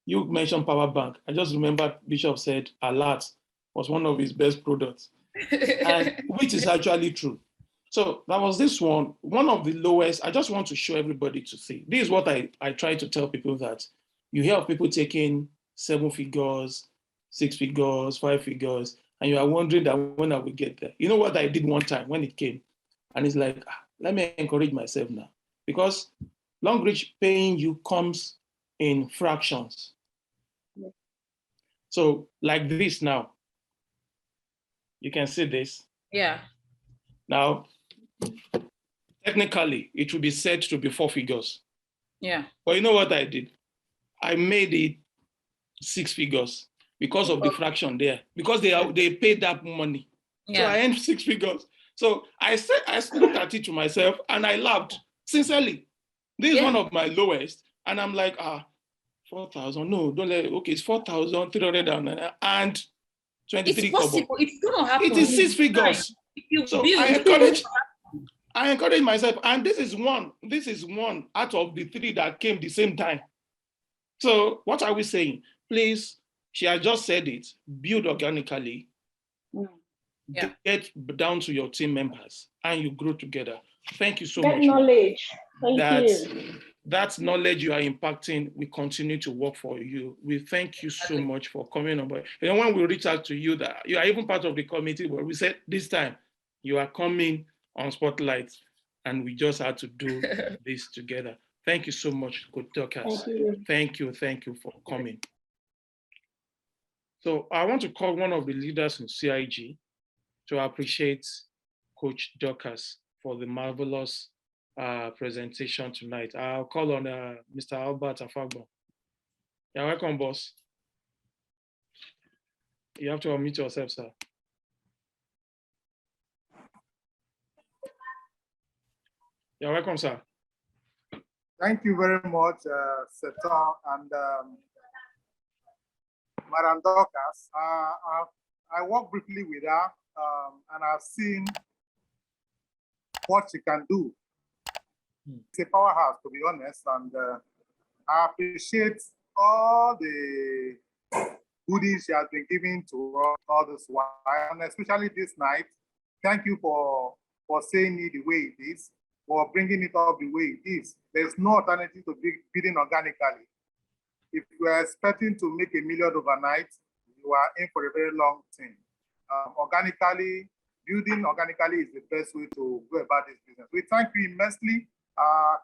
you mentioned power bank. I just remember Bishop said Alert was one of his best products, and which is actually true. So that was this one of the lowest. I just want to show everybody to see. This is what I try to tell people, that you hear of people taking 7 figures, 6 figures, 5 figures, and you are wondering that when I will get there. You know what I did one time when it came? And it's like, let me encourage myself now, because Longreach paying you comes in fractions. So like this now, you can see this. Yeah. Now, technically, it will be said to be 4 figures. Yeah. But you know what I did? I made it 6 figures because of the fraction there, because they paid that money. Yeah. So I earned 6 figures. So I looked at it to myself and I laughed sincerely. This is one of my lowest, and I'm like, 4,000. No, don't let it. Okay, it's 4,323. It's possible. It's gonna happen. It is 6 figures. So I encourage myself, and this is one out of the 3 that came the same time. So what are we saying? Please, she has just said it, build organically, get down to your team members, and you grow together. Thank you so much. Knowledge. Thank you. That knowledge you are impacting, we continue to work for you. We thank you so much for coming on board. When we reach out to you, that you are even part of the committee, but we said this time you are coming on Spotlight, and we just had to do this together. Thank you so much, Coach Dorcas. Thank you for coming. So I want to call one of the leaders in CIG to appreciate Coach Dorcas for the marvelous presentation tonight. I'll call on Mr. Albert Afagbo. You're welcome, boss. You have to unmute yourself, sir. You're welcome, sir. Thank you very much, Seton and Madam Dorcas. I worked briefly with her, and I've seen what she can do. It's a powerhouse, to be honest, and I appreciate all the goodies she has been giving to us all this while, and especially this night. Thank you for saying it the way it is, for bringing it up the way it is. There's no alternative to building organically. If you are expecting to make $1 million overnight, you are in for a very long thing. Building organically is the best way to go about this business. We thank you immensely.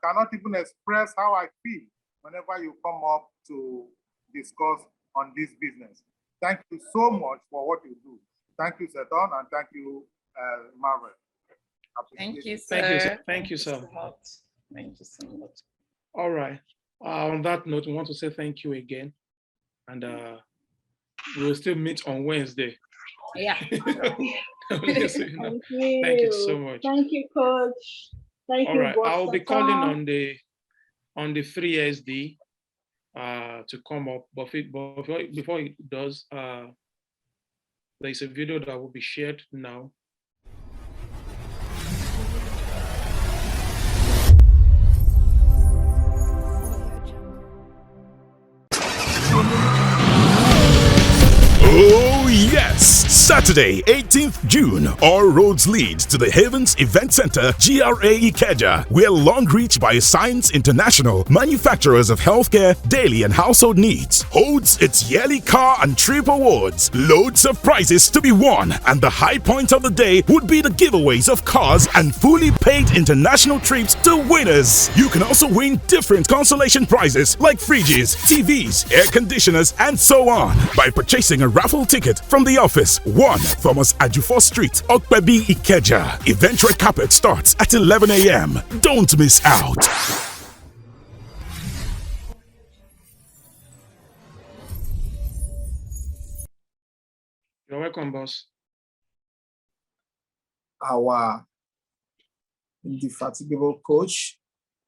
Cannot even express how I feel whenever you come up to discuss on this business. Thank you so much for what you do. Thank you, Seton, and thank you, Marvel. Thank you, sir. Thank you, sir. Thank you so much. All right. On that note, we want to say thank you again, and we'll still meet on Wednesday. Yeah. Thank you so much. Thank you, Coach. Thank you. All right. I'll be calling on the 3SD to come up. But before it does, there's a video that will be shared now. Oh yes! Saturday, 18th June, all roads lead to the Havens Event Center, GRA Ikeja, where Long Reach Bioscience International, manufacturers of healthcare, daily and household needs, holds its yearly car and trip awards. Loads of prizes to be won, and the high point of the day would be the giveaways of cars and fully paid international trips to winners. You can also win different consolation prizes like fridges, TVs, air conditioners, and so on by purchasing a raffle ticket from the office 1 Thomas Ajufor Street, Okpebi, Ikeja. Event red carpet starts at 11 a.m. Don't miss out. You're welcome, boss. Our indefatigable coach,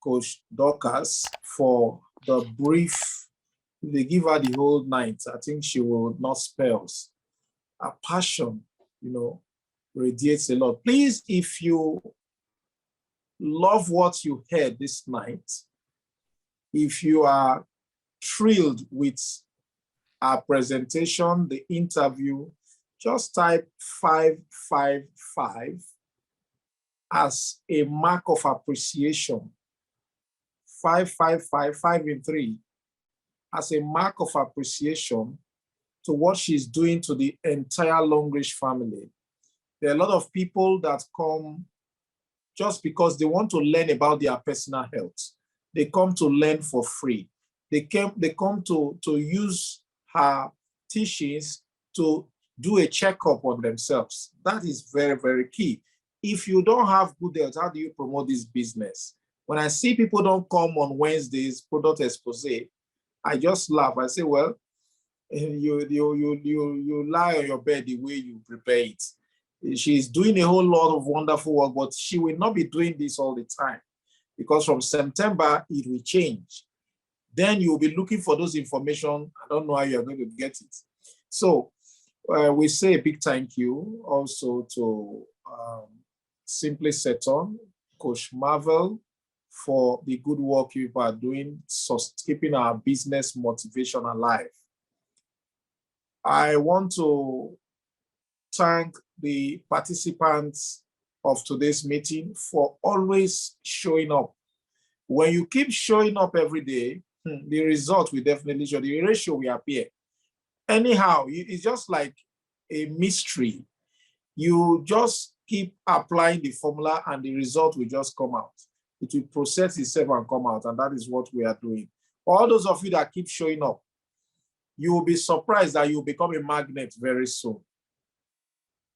Coach Dorcas, for the brief. If they give her the whole night, I think she will not spare us. Her passion, radiates a lot. Please, if you love what you heard this night, if you are thrilled with our presentation, the interview, just type 555 as a mark of appreciation. 555, 5 in 3, as a mark of appreciation to what she's doing to the entire Longreach family. There are a lot of people that come just because they want to learn about their personal health. They come to learn for free. They come to use her teachings to do a checkup on themselves. That is very, very key. If you don't have good health, how do you promote this business? When I see people don't come on Wednesdays, product expose, I just laugh. I say, well, you lie on your bed the way you prepare it. She's doing a whole lot of wonderful work, but she will not be doing this all the time because from September, it will change. Then you'll be looking for those information. I don't know how you're going to get it. So we say a big thank you also to Simply Seton, Coach Marvel, for the good work you are doing, keeping our business motivation alive. I want to thank the participants of today's meeting for always showing up. When you keep showing up every day, the result will definitely show, the ratio will appear. Anyhow, it's just like a mystery. You just keep applying the formula and the result will just come out. It will process itself and come out, and that is what we are doing. For all those of you that keep showing up, you will be surprised that you will become a magnet very soon.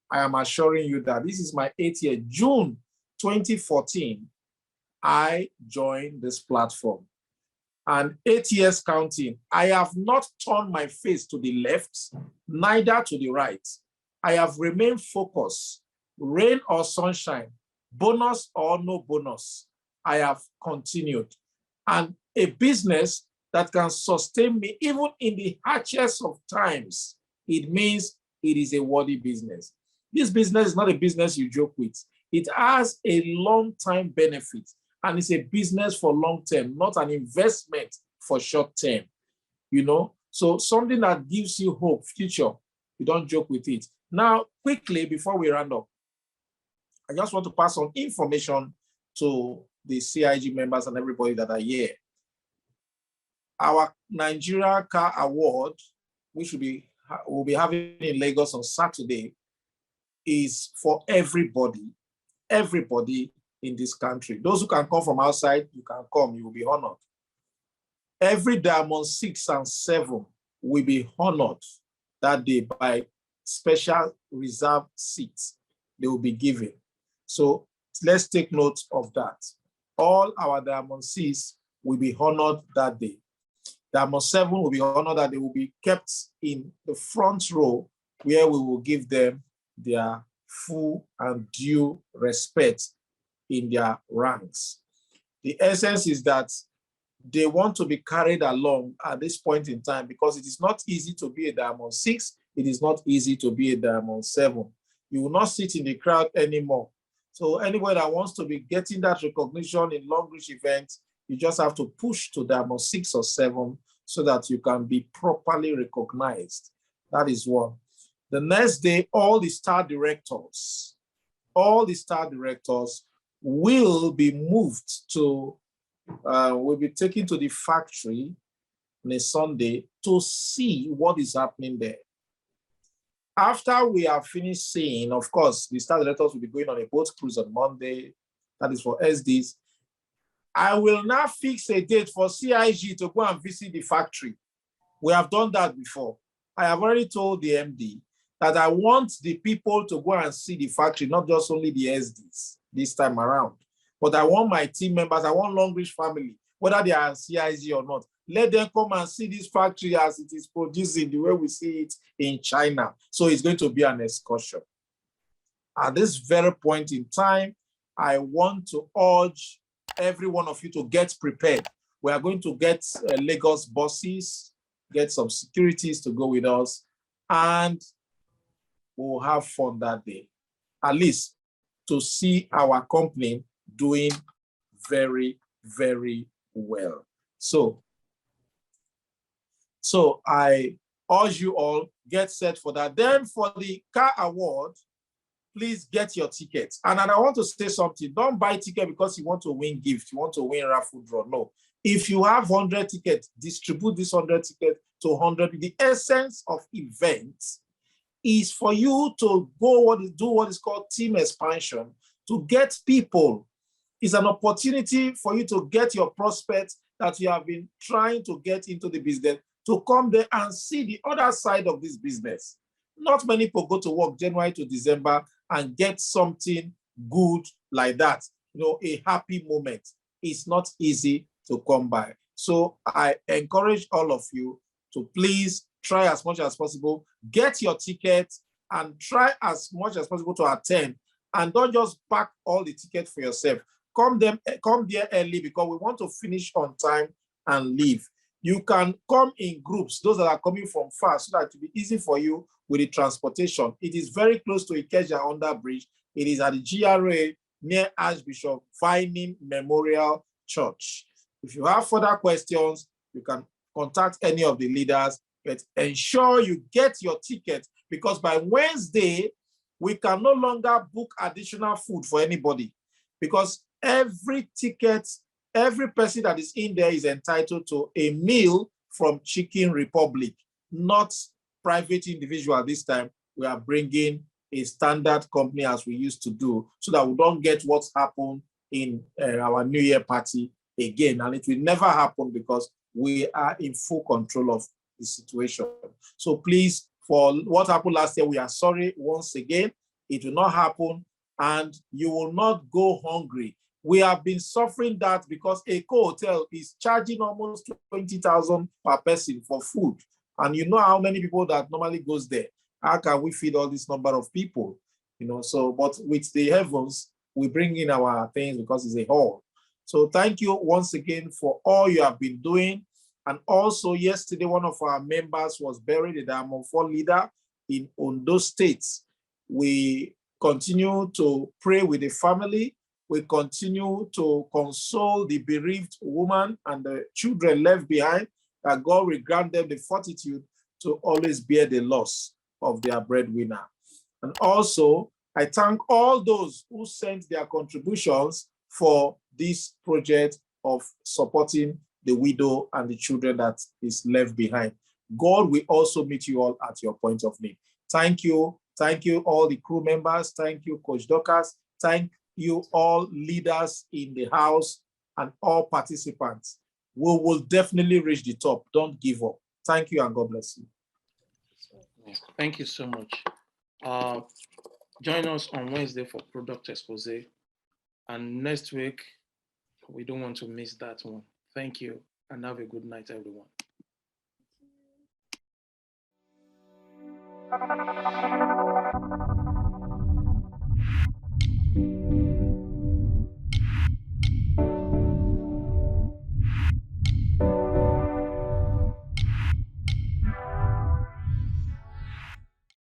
I am assuring you that this is my 8th year. June 2014, I joined this platform. And 8 years counting, I have not turned my face to the left, neither to the right. I have remained focused, rain or sunshine, bonus or no bonus. I have continued. And a business that can sustain me even in the harshest of times, it means it is a worthy business. This business is not a business you joke with. It has a long-time benefit, and it's a business for long-term, not an investment for short-term. So something that gives you hope, future, you don't joke with it. Now, quickly, before we round up, I just want to pass on information to the CIG members and everybody that are here. Our Nigeria Car Award, which we'll be having in Lagos on Saturday, is for everybody in this country. Those who can come from outside, you can come, you will be honored. Every Diamond 6 and 7 will be honored that day by special reserved seats they will be given. So let's take note of that. All our Diamond 6 will be honored that day. Diamond 7 will be honored that they will be kept in the front row where we will give them their full and due respect in their ranks. The essence is that they want to be carried along at this point in time because it is not easy to be a Diamond 6. It is not easy to be a Diamond 7. You will not sit in the crowd anymore. So anybody that wants to be getting that recognition in long reach events, you just have to push to Diamond 6 or 7 so that you can be properly recognized. That is one. The next day, all the star directors will be moved to, will be taken to the factory on a Sunday to see what is happening there. After we have finished seeing, of course, the star directors will be going on a boat cruise on Monday. That is for SDs. I will now fix a date for CIG to go and visit the factory. We have done that before. I have already told the MD that I want the people to go and see the factory, not just only the SDs this time around, but I want my team members, I want Long Reach family, whether they are CIG or not, let them come and see this factory as it is producing the way we see it in China. So it's going to be an excursion. At this very point in time, I want to urge every one of you to get prepared. We are going to get Lagos buses, get some securities to go with us, and we'll have fun that day, at least to see our company doing very, very well. So I urge you all, get set for that. Then for the car award, please get your tickets. And I want to say something. Don't buy ticket because you want to win gift, you want to win raffle draw. No. If you have 100 tickets, distribute this 100 tickets to 100. The essence of events is for you to do what is called team expansion, to get people. It's an opportunity for you to get your prospects that you have been trying to get into the business to come there and see the other side of this business. Not many people go to work January to December and get something good like that, a happy moment. It's not easy to come by. So I encourage all of you to please try as much as possible, get your ticket and try as much as possible to attend, and don't just pack all the tickets for yourself. Come there early because we want to finish on time and leave. You can come in groups, those that are coming from far, so that it will be easy for you with the transportation. It is very close to Ikeja under bridge. It is at the GRA near Archbishop Vining Memorial Church. If you have further questions, you can contact any of the leaders, but ensure you get your ticket because by Wednesday, we can no longer book additional food for anybody because every ticket, every person that is in there is entitled to a meal from Chicken Republic, not private individual. This time, we are bringing a standard company as we used to do so that we don't get what's happened in our New Year party again. And it will never happen because we are in full control of the situation. So please, for what happened last year, we are sorry once again. It will not happen and you will not go hungry. We have been suffering that because a hotel is charging almost 20,000 per person for food. And you know how many people that normally goes there. How can we feed all this number of people? So, but with the heavens, we bring in our things because it's a hall. So thank you once again for all you have been doing. And also yesterday, one of our members was buried, a Diamond 4 leader in Ondo State. We continue to pray with the family. We continue to console the bereaved woman and the children left behind, that God will grant them the fortitude to always bear the loss of their breadwinner. And also, I thank all those who sent their contributions for this project of supporting the widow and the children that is left behind. God will also meet you all at your point of need. Thank you. Thank you, all the crew members. Thank you, Coach Dorcas. Thank you, all leaders in the house and all participants. We will definitely reach the top. Don't give up. Thank you and God bless you. Thank you so much. Join us on Wednesday for product expose. And next week, we don't want to miss that one. Thank you and have a good night, everyone. Thank you.